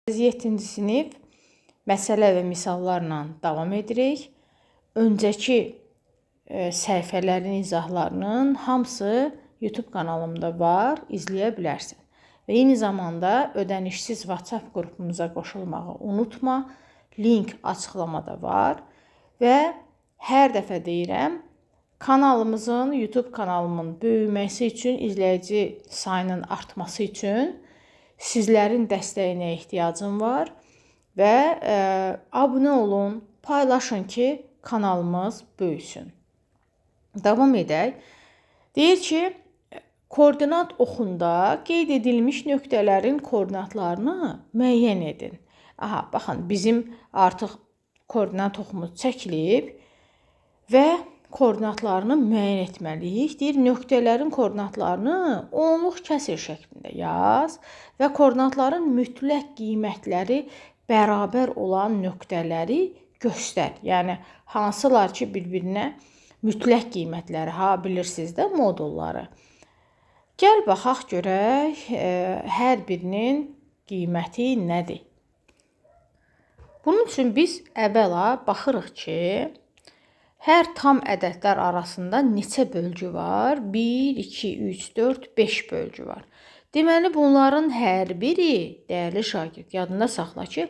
7-ci sinif məsələ və misallarla davam edirik. Öncəki səhifələrin izahlarının hamısı YouTube kanalımda var, izləyə bilərsən. Və eyni zamanda ödənişsiz WhatsApp qrupumuza qoşulmağı unutma. Link açıqlamada var. Və hər dəfə deyirəm, kanalımızın, YouTube kanalımın böyüməsi üçün, izləyici sayının artması üçün sizlərin dəstəyinə ehtiyacım var və abunə olun, paylaşın ki, kanalımız böyüsün. Davam edək. Deyir ki, koordinat oxunda qeyd edilmiş nöqtələrin koordinatlarını müəyyən edin. Aha, baxın, bizim artıq koordinat oxumuz çəkilib və koordinatlarını müəyyən etməliyik. Deyir, nöqtələrin koordinatlarını onluq kəsr şəklində yaz və koordinatların mütləq qiymətləri bərabər olan nöqtələri göstər. Yəni, hansılar ki, bir-birinə mütləq qiymətləri, bilirsiniz də modulları. Gəl, baxaq görək, hər birinin qiyməti nədir? Bunun üçün biz əvvəla baxırıq ki, hər tam ədədlər arasında neçə bölgü var? 1, 2, 3, 4, 5 bölgü var. Deməli, bunların hər biri, dəyərli şagird, yadında saxla ki,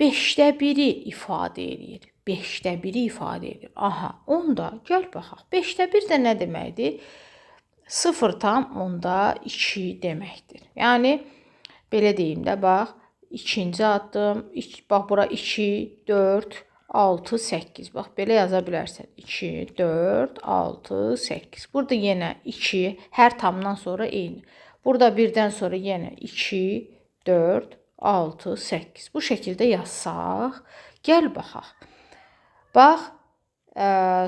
5də 1-i ifadə edir. 5də 1-i ifadə edir. Aha, onda gəl baxaq. 5də 1 də nə deməkdir? 0,2 deməkdir. Yəni, belə deyim də, bax, ikinci addım, bax, bura 2, 4, 6, 8. Bax, belə yaza bilərsən. 2, 4, 6, 8. Burada yenə 2, hər tamdan sonra eyni. Burada birdən sonra yenə 2, 4, 6, 8. Bu şəkildə yazsaq, gəl baxaq. Bax,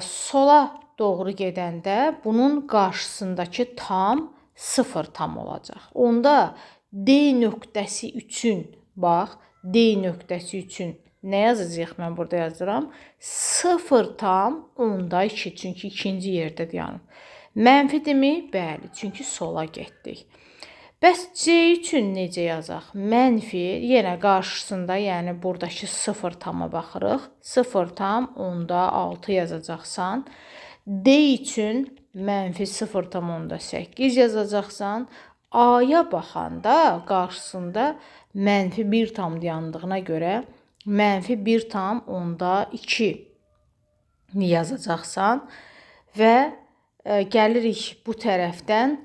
sola doğru gedəndə bunun qarşısındakı tam 0 tam olacaq. Onda D nöqtəsi üçün, bax, D nöqtəsi üçün nə yazacaq? Mən burada yazıram. 0,2. Çünki ikinci yerdə dayanıb. Mənfidirmi? Bəli. Çünki sola getdik. Bəs C üçün necə yazaq? Mənfi. Yenə qarşısında, yəni buradakı 0 tama baxırıq. 0,6 yazacaqsan. D üçün mənfi 0,8 yazacaqsan. A-ya baxanda qarşısında mənfi 1 tam dayandığına görə mənfi 1,2 yazacaqsan və gəlirik bu tərəfdən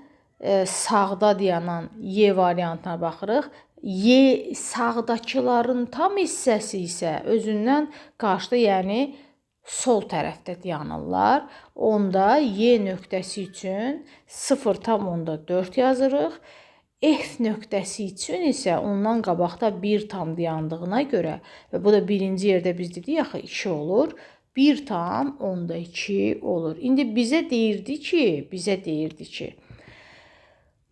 sağda dayanan Y variantına baxırıq. Y sağdakıların tam hissəsi isə özündən qarşıda, yəni sol tərəfdə dayanırlar. Onda Y nöqtəsi üçün 0,4 yazırıq. F nöqtəsi üçün isə ondan qabaqda 1 tam dayandığına görə və bu da birinci yerdə biz dedik, axı 2 olur. 1,2 olur. İndi bizə deyirdi ki,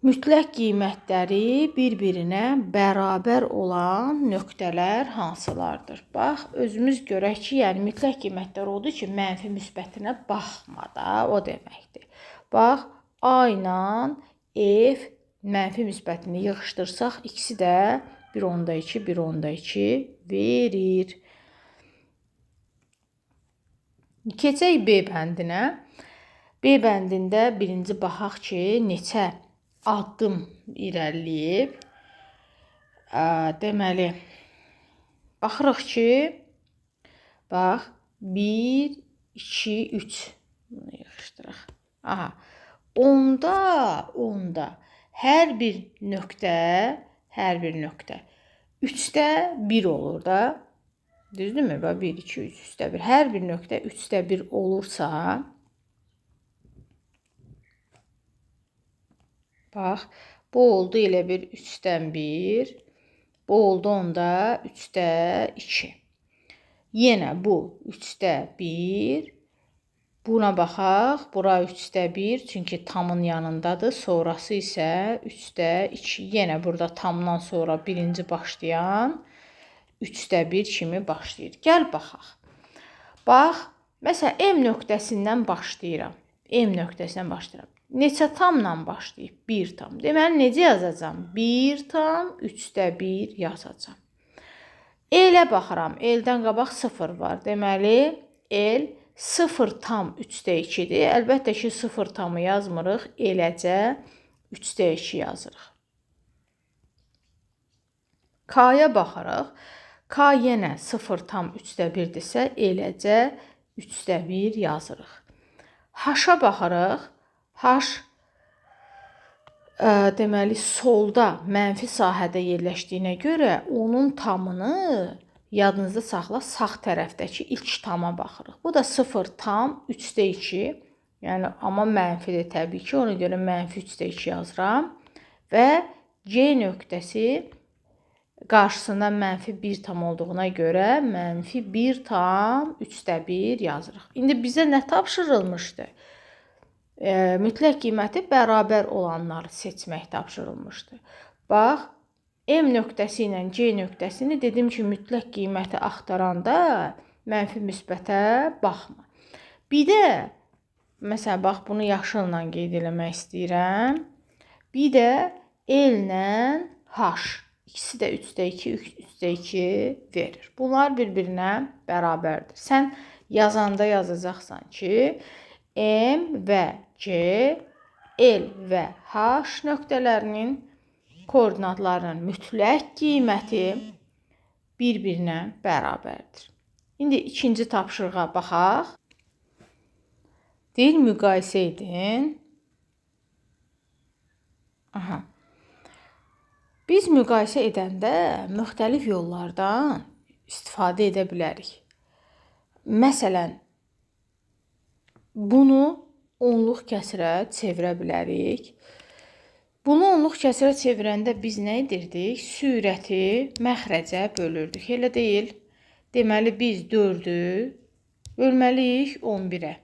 mütləq qiymətləri bir-birinə bərabər olan nöqtələr hansılardır? Bax, özümüz görək ki, yəni mütləq qiymətlər odur ki, mənfi müsbətinə baxma da, o deməkdir. Bax, A ilə F mənfi müsbətini yığışdırsaq, ikisi də 1,2, 1,2 verir. Keçək B bəndinə. B bəndində birinci baxaq ki, neçə addım irəliləyib. Deməli, baxırıq ki, bax, 1, 2, 3. Bunu yığışdıraq. Aha, onda hər bir nöqtə 3də 1 olur da. Düzdürmü? 1, 2, 3, 3də 1. Hər bir nöqtə 3də 1 olursa, bax, bu oldu elə bir 3-dən 1. Bu oldu onda 3də 2. Yenə bu 3də 1. Buna baxaq, bura 3də 1, çünki tamın yanındadır. Sonrası isə 3də 2. Yenə burada tamdan sonra birinci başlayan 3də 1 kimi başlayır. Gəl baxaq. Bax, məsələn, M nöqtəsindən başlayıram. Neçə tamla başlayıb? 1 tam. Deməli, necə yazacağam? 1 tam 3də 1 yazacağam. L-ə baxıram. L-dən qabaq 0 var. Deməli, L 0,3-dir. Əlbəttə ki, 0 yazmırıq. Eləcə 3-2 yazırıq. K-ya baxırıq. K yenə 0,3-dirsə, eləcə 3-1 yazırıq. H-a baxırıq. H deməli, solda mənfi sahədə yerləşdiyinə görə onun tamını yadınızda saxla, sağ tərəfdəki ilk tama baxırıq. Bu da 0,3-2. Yəni, amma mənfidir təbii ki, ona görə mənfi 3-2 yazıram. Və C nöqtəsi qarşısında mənfi 1 tam olduğuna görə mənfi 1,3-1 yazırıq. İndi bizə nə tapşırılmışdı? Mütləq qiyməti bərabər olanları seçmək tapşırılmışdı. Bax, M nöqtəsi ilə C nöqtəsini dedim ki, mütləq qiyməti axtaranda mənfi müsbətə baxma. Bir də, məsələn, bax, bunu yaşılla qeyd eləmək istəyirəm. Bir də L ilə H. İkisi də 3-2 verir. Bunlar bir-birinə bərabərdir. Sən yazanda yazacaqsan ki, M və C, L və H nöqtələrinin koordinatlarının mütləq qiyməti bir-birinə bərabərdir. İndi ikinci tapşırığa baxaq. Deyir, müqayisə edin. Biz müqayisə edəndə müxtəlif yollardan istifadə edə bilərik. Məsələn, bunu onluq kəsrə çevirə bilərik. Bunu onluq kəsrə çevirəndə biz nə edirdik? Sürəti məxrəcə bölürdük. Elə deyil. Deməli, biz 4-ü bölməliyik 11-ə.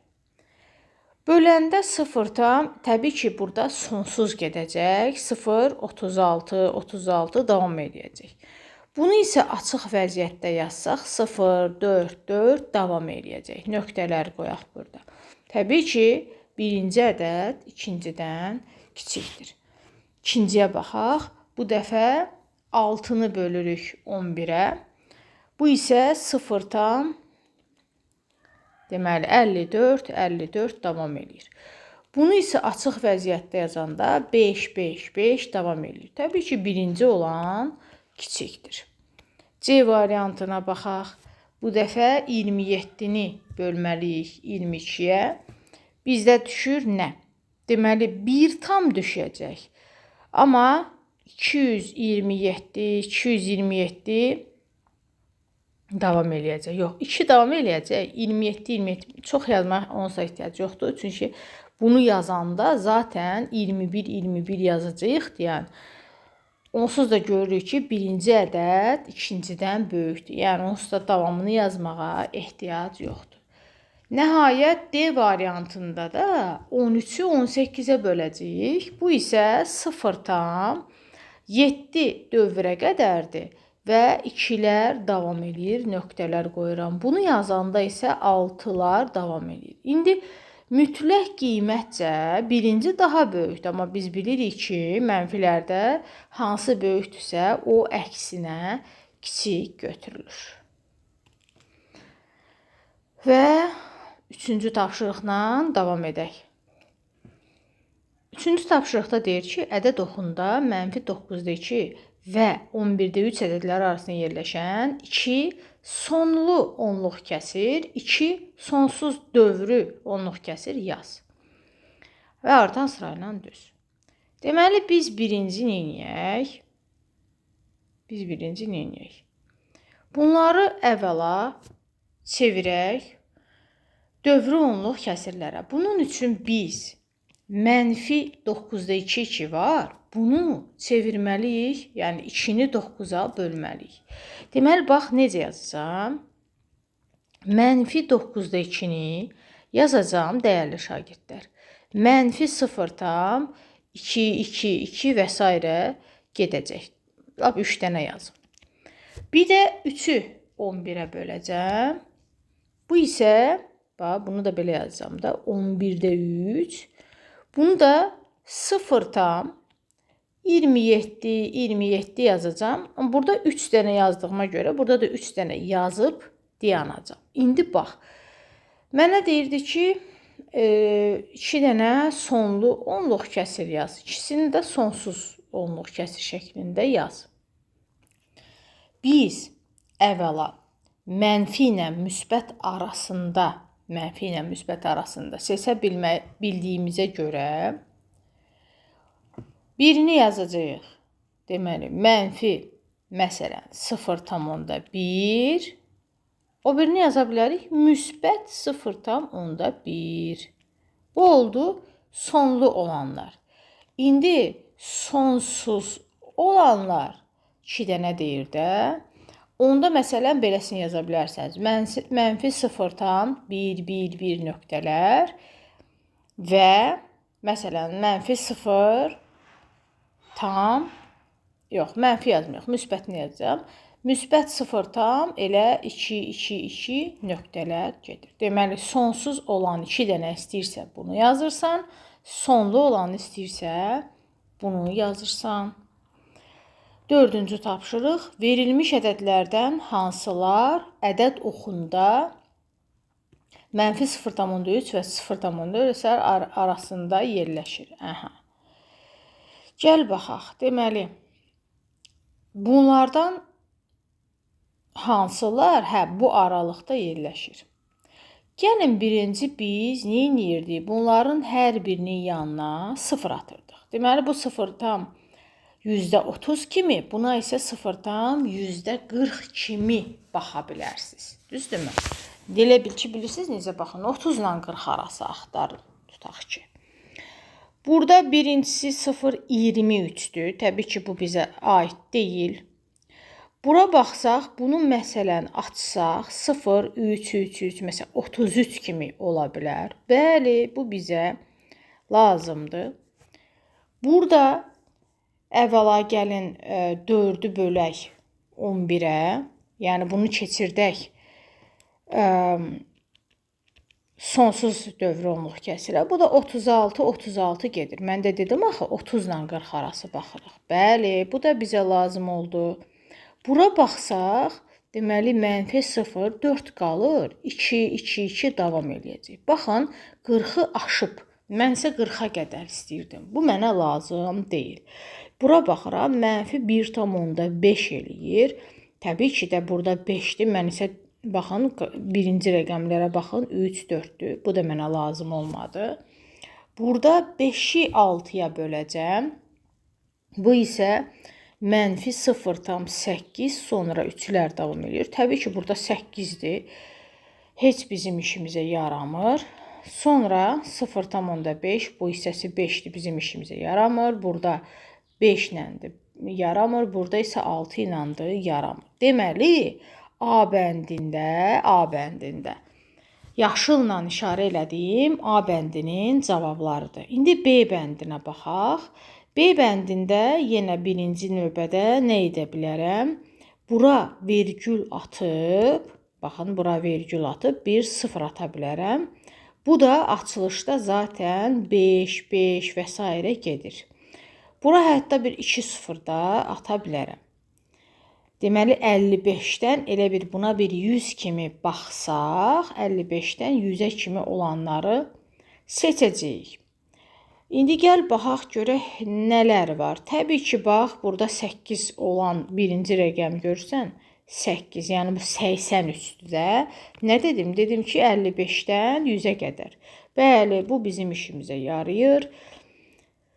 Böləndə 0-dan, təbii ki, burada sonsuz gedəcək. 0, 36, 36 davam edəcək. Bunu isə açıq vəziyyətdə yazsaq, 0, 4, 4 davam edəcək. Nöqtələri qoyaq burada. Təbii ki, birinci ədəd ikincidən kiçikdir. İkinciyə baxaq. Bu dəfə 6-nı bölürük 11-ə. Bu isə 0-dan, deməli, 54, 54 davam edir. Bunu isə açıq vəziyyətdə yazanda 5, 5, 5 davam edir. Təbii ki, birinci olan kiçikdir. C variantına baxaq. Bu dəfə 27-ni bölməliyik 22-yə. Bizdə düşür nə? Deməli, 1 tam düşəcək. Amma 227, 227 davam eləyəcək. Yox, 2 davam eləyəcək. 27, 27 çox yazmaq onsa ehtiyac yoxdur. Çünki bunu yazanda zaten 21, 21 yazacağıq deyən. Onsuz da görürük ki, birinci ədəd ikincidən böyükdür. Yəni, onsuz da davamını yazmağa ehtiyac yoxdur. Nəhayət, D variantında da 13-ü 18-ə böləcəyik. Bu isə 0,7 dövrə qədərdir və 2-lər davam edir, nöqtələr qoyuram. Bunu yazanda isə 6-lar davam edir. İndi mütləq qiymətcə birinci daha böyükdür, amma biz bilirik ki, mənfilərdə hansı böyükdürsə, o əksinə kiçik götürülür. Və üçüncü tapşırıqla davam edək. Üçüncü tapşırıqda deyir ki, ədəd oxunda -9-2 və 11-3 ədədləri arasında yerləşən 2 sonlu onluq kəsir, 2 sonsuz dövrü onluq kəsir yaz. Və artan sırayla düz. Deməli, biz birinci neyniyək? Bunları əvvəla çevirək dövrü onluq kəsirlərə. Bunun üçün biz -9-2 var. Bunu çevirməliyik, yəni 2-ni 9-a bölməliyik. Deməli, bax, necə yazacağım? -9-2-ni yazacağım, dəyərli şagirdlər. -0,2, 2, 2 və s. gedəcək. Lap 3 dənə yazım. Bir də 3-ü 11-ə böləcəm. Bu isə, bax, bunu da belə yazacağım da, 11-də 3. Bunu da 0,2 27, 27 yazacağım. Burada 3 dənə yazdığıma görə, burada da 3 dənə yazıb dayanacağam. İndi bax, mənə deyirdi ki, 2 dənə sonlu onluq kəsir yaz. İkisini də sonsuz onluq kəsir şəklində yaz. Biz əvvəla mənfi ilə müsbət arasında seçə bildiyimizə görə birini yazacağıq. Deməli, mənfi, məsələn, 0,1. O birini yaza bilərik. Müsbət 0,1. Bu oldu sonlu olanlar. İndi sonsuz olanlar 2 dənə deyir də. Onda məsələn beləsini yaza bilərsiniz. Mənfi 0,111 nöqtələr və məsələn mənfi 0 tam, yox, mənfi yazmıyıq, müsbətini yazacağım. Müsbət 0 tam elə 2, 2, 2 nöqtələr gedir. Deməli, sonsuz olan 2 dənə istəyirsə bunu yazırsan, sonlu olan istəyirsə bunu yazırsan. 4-cü tapşırıq. Verilmiş ədədlərdən hansılar ədəd oxunda mənfi 0,3 və 0,4 arasında yerləşir? Gəl baxaq. Deməli, bunlardan hansılar bu aralıqda yerləşir? Gəlin birinci biz nə edirdik? Bunların hər birinin yanına 0 atırdıq. Deməli, bu 0 %30 kimi, buna isə 0,40 kimi baxa bilərsiniz. Düzdürmü? Elə bil ki, bilirsiniz necə baxın, 30 ilə 40 arası axtarın, tutaq ki. Burada birincisi 0,23'dür. Təbii ki, bu bizə aid deyil. Bura baxsaq, bunu məsələn açsaq, 0,333, məsələn 33 kimi ola bilər. Bəli, bu bizə lazımdır. Burada əvvəla gəlin 4'ü bölək 11'ə, yəni bunu keçirdək sonsuz dövr onluq kəsirə. Bu da 36, 36 gedir. Mən də dedim axı 30 ilə 40 arası baxırıq. Bəli, bu da bizə lazım oldu. Bura baxsaq, deməli mənfi 0, 4 qalır. 2, 2, 2 davam eləyəcək. Baxın, 40'ı aşıb. Mən isə 40'a qədər istəyirdim. Bu mənə lazım deyil. Bura baxıram, mənfi 1,5 eləyir. Təbii ki də burada 5'dir. Mən isə baxın, birinci rəqəmlərə baxın, 3, 4'dür. Bu da mənə lazım olmadı. Burada 5'i 6'ya böləcəm. Bu isə mənfi 0,8, sonra 3'lər davam edir. Təbii ki, burada 8'dir. Heç bizim işimizə yaramır. Sonra 0,5, bu hissəsi 5'dir, bizim işimizə yaramır. Burada 5 iləndir, yaramır. Burada isə 6 iləndir, yaramır. Deməli, A bəndində yaşılla işarə elədiyim A bəndinin cavablarıdır. İndi B bəndinə baxaq. B bəndində yenə birinci növbədə nə edə bilərəm? Bura vergül atıb, baxın, bura vergül atıb bir 0 ata bilərəm. Bu da açılışda zaten 5, 5 və s. gedir. Bura hətta bir 2-0 da ata bilərəm. Deməli, 55'dən elə bir buna bir 100 kimi baxsaq, 55'dən 100'ə kimi olanları seçəcəyik. İndi gəl baxaq görək nələr var. Təbii ki, bax, burada 8 olan birinci rəqəm görürsən, 8, yəni bu 83'dür də. Nə dedim? Dedim ki, 55'dən 100'ə qədər. Bəli, bu bizim işimizə yarayır.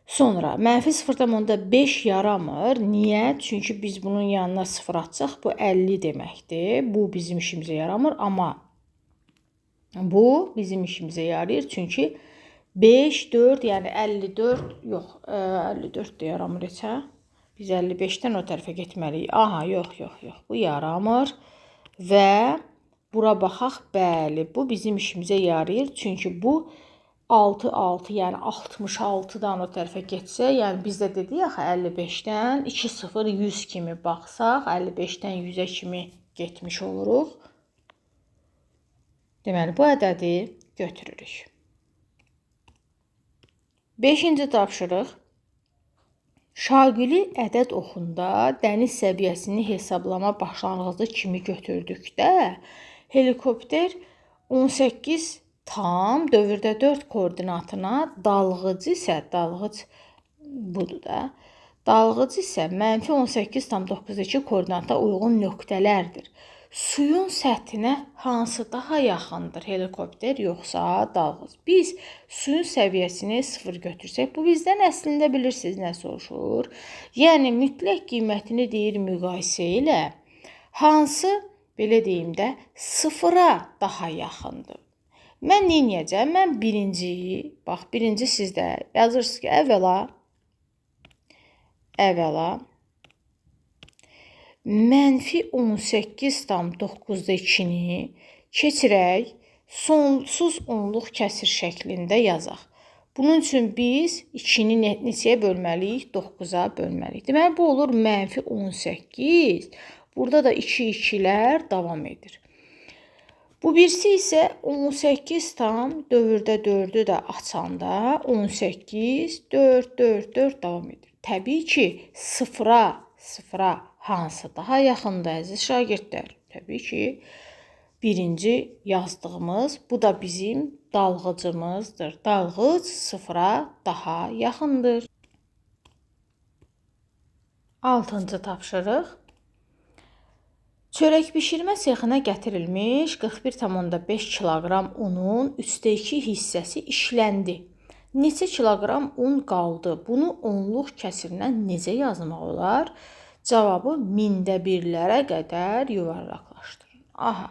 Sonra mənfi 0,5 yaramır. Niyə? Çünki biz bunun yanına 0 atsaq, bu 50 deməkdir. Bu bizim işimizə yaramır, amma bu bizim işimizə yarayır. Çünki 5, 4, yəni 54, yox, 54 də yaramır heç, hə? Biz 55'dən o tərəfə getməliyik. Aha, yox, yox, yox, bu yaramır. Və bura baxaq, bəli, bu bizim işimizə yarayır. Çünki bu 6, 6, yəni 66'dan o tərəfə getsə, yəni biz də dedik axı 55'dən 2-0, 100 kimi baxsaq, 55'dən 100'ə kimi getmiş oluruq. Deməli, bu ədədi götürürük. 5-ci tapşırıq. Şaquli ədəd oxunda dəniz səviyyəsini hesablama başlanğıcı kimi götürdükdə helikopter 18 tam dövrdə 4 koordinatına, dalğıc budur da. Dalğıc isə -18,2 koordinata uyğun nöqtələrdir. Suyun səthinə hansı daha yaxındır, helikopter yoxsa dalğıc? Biz suyun səviyyəsini 0 götürsək, bu bizdən əslində bilirsiniz nə soruşur? Yəni mütləq qiymətini deyir müqayisə ilə hansı, belə deyim də, 0-a daha yaxındır. Mən nə edəcəm? Mən birinci sizdə yazırsınız ki, əvvəla -18,9-ni keçirək, sonsuz onluq kəsir şəklində yazaq. Bunun üçün biz 2-ni neçəyə bölməliyik? 9-a bölməliyik. Deməli, bu olur -18. Burada da 2-2-lər davam edir. Bu birisi isə 18 tam dövrdə 4-ü də açanda 18, 4, 4, 4 davam edir. Təbii ki, sıfıra hansı daha yaxındır əziz şagirdlər? Təbii ki, birinci yazdığımız, bu da bizim dalğıcımızdır. Dalğıc sıfıra daha yaxındır. 6-cı tapşırıq. Çörək bişirmə sexinə gətirilmiş 41,5 kiloqram unun 3/2 hissəsi işləndi. Neçə kiloqram un qaldı? Bunu onluq kəsirlə necə yazmaq olar? Cavabı 1/1000-lərə qədər yuvarlaqlaşdırın. Aha.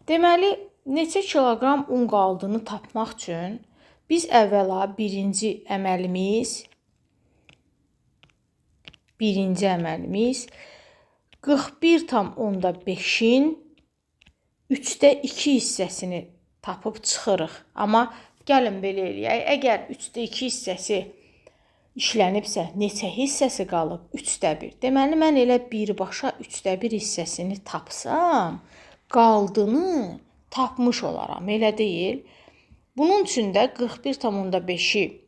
Deməli, neçə kiloqram un qaldığını tapmaq üçün biz əvvəla birinci əməlimiz 41,5-in 3/2 hissəsini tapıb çıxırıq. Amma gəlin belə eləyək. Əgər 3/2 hissəsi işlənibsə, neçə hissəsi qalıb? 3/1. Deməli, mən elə birbaşa 3/1 hissəsini tapsam, qaldığını tapmış olaram, elə deyil. Bunun üçün də 41,5-i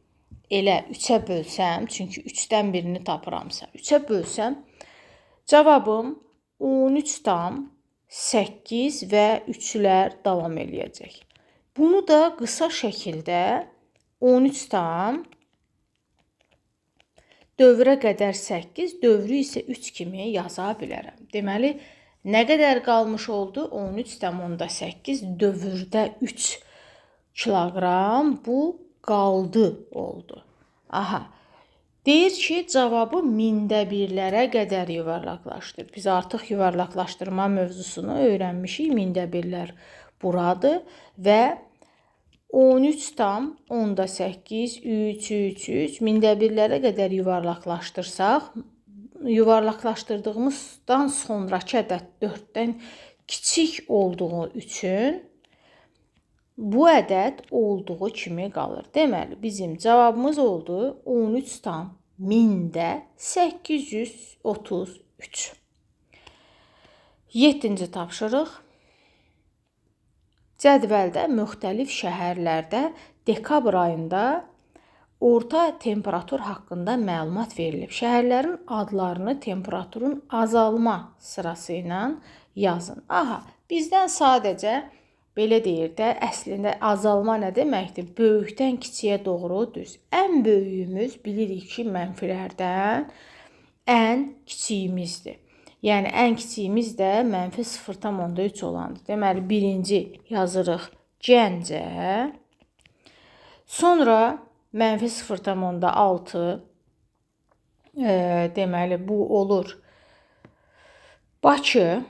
elə 3-ə bölsəm, çünki 3-dən birini tapıramsa, 3-ə bölsəm, cavabım 13,8 və 3-lər davam eləyəcək. Bunu da qısa şəkildə 13 tam dövrə qədər 8, dövrü isə 3 kimi yaza bilərəm. Deməli, nə qədər qalmış oldu? 13,8 dövrdə 3 kiloqram bu qaldı oldu. Aha. Deyir ki, cavabı 1000-də-1-lərə qədər yuvarlaqlaşdır. Biz artıq yuvarlaqlaşdırma mövzusunu öyrənmişik. 1000-də-1-lər buradır və 13,8, 3, 3, 3, 1000-də-1-lərə qədər yuvarlaqlaşdırsaq, yuvarlaqlaşdırdığımızdan sonrakı ədəd 4-dən kiçik olduğu üçün bu ədəd olduğu kimi qalır. Deməli, bizim cavabımız oldu 13,833. 7-ci tapşırıq. Cədvəldə müxtəlif şəhərlərdə dekabr ayında orta temperatur haqqında məlumat verilib. Şəhərlərin adlarını temperaturun azalma sırası ilə yazın. Aha, bizdən sadəcə belə deyir də, əslində azalma nə deməkdir? Böyükdən kiçiyə doğru düz. Ən böyüyümüz bilirik ki, mənfilərdən ən kiçiyimizdir. Yəni, ən kiçiyimiz də -0,3 olandır. Deməli, birinci yazırıq Gəncə. Sonra -0,6. Deməli, bu olur Bakı.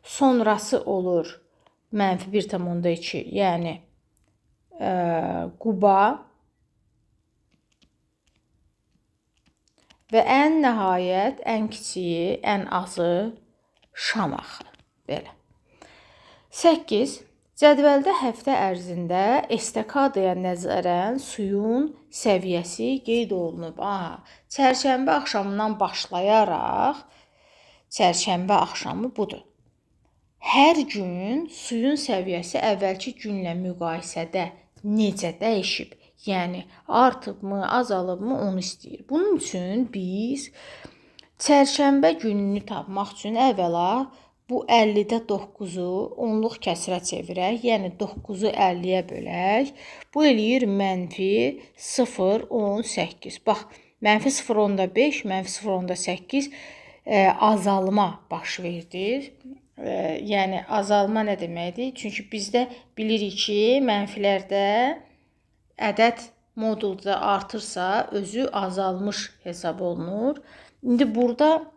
Sonrası olur -1,2, yəni Quba. Və ən nəhayət, ən kiçiyi, ən azı Şamaxı. Belə. 8. Cədvəldə həftə ərzində estakadaya nəzərən suyun səviyyəsi qeyd olunub. Çərşənbə axşamından başlayaraq, çərşənbə axşamı budur. Hər gün suyun səviyyəsi əvvəlki günlə müqayisədə necə dəyişib? Yəni artıbmı, azalıbmı onu istəyir. Bunun üçün biz çərşənbə gününü tapmaq üçün əvvəla bu 50-də 9-u onluq kəsrə çevirək. Yəni 9-u 50-yə bölək. Bu eləyir mənfi 0,18. Bax, mənfi 0,5, mənfi 0,8 azalma baş verdi. Yəni azalma nə deməkdir? Çünki bizdə bilirik ki, mənfilərdə ədəd modulda artırsa özü azalmış hesab olunur. İndi burada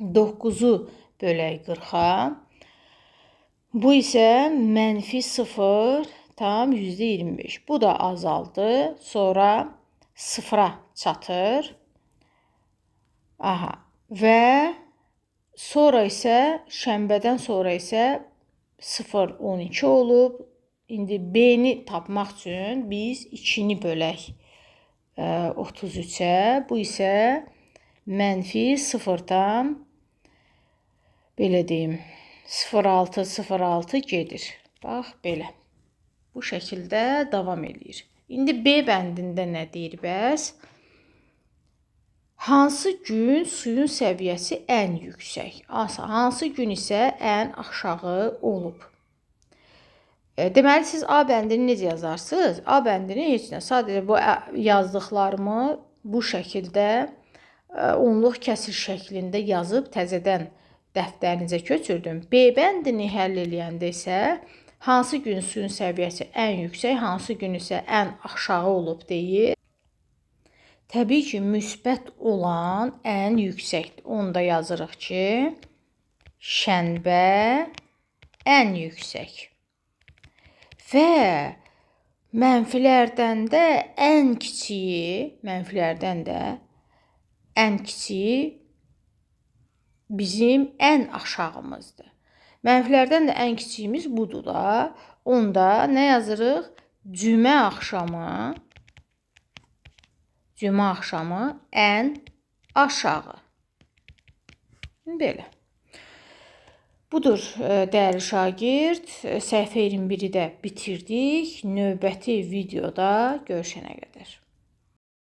9-u bölək 40-a. Bu isə mənfi 0 tam %25. Bu da azaldı. Sonra 0-a çatır. Aha. Və sonra isə şənbədən sonra isə 0,12 olub. İndi B-ni tapmaq üçün biz 2-ni bölək 33-ə. Bu isə mənfi 0-dan belə deyim 0,6 gedir. Bax, belə. Bu şəkildə davam edir. İndi B bəndində nə deyir bəs? Hansı gün suyun səviyyəsi ən yüksək? Hansı gün isə ən aşağı olub? Deməli, siz A bəndini necə yazarsınız? A bəndini heç nə. Sadəcə bu yazdıqlarımı bu şəkildə onluq kəsir şəklində yazıb təzədən dəftərinizə köçürdüm. B bəndini həll eləyəndə isə hansı gün suyun səviyyəsi ən yüksək, hansı gün isə ən aşağı olub deyir. Təbii ki, müsbət olan ən yüksəkdir. Onu da yazırıq ki, şənbə ən yüksək. Və mənfilərdən də ən kiçiyi, bizim ən aşağımızdır. Mənfilərdən də ən kiçiyimiz budur da. Onda nə yazırıq? Cümə axşamı ən aşağı. Belə. Budur, dəyərli şagird. Səhifə 21-i də bitirdik. Növbəti videoda görüşənə qədər.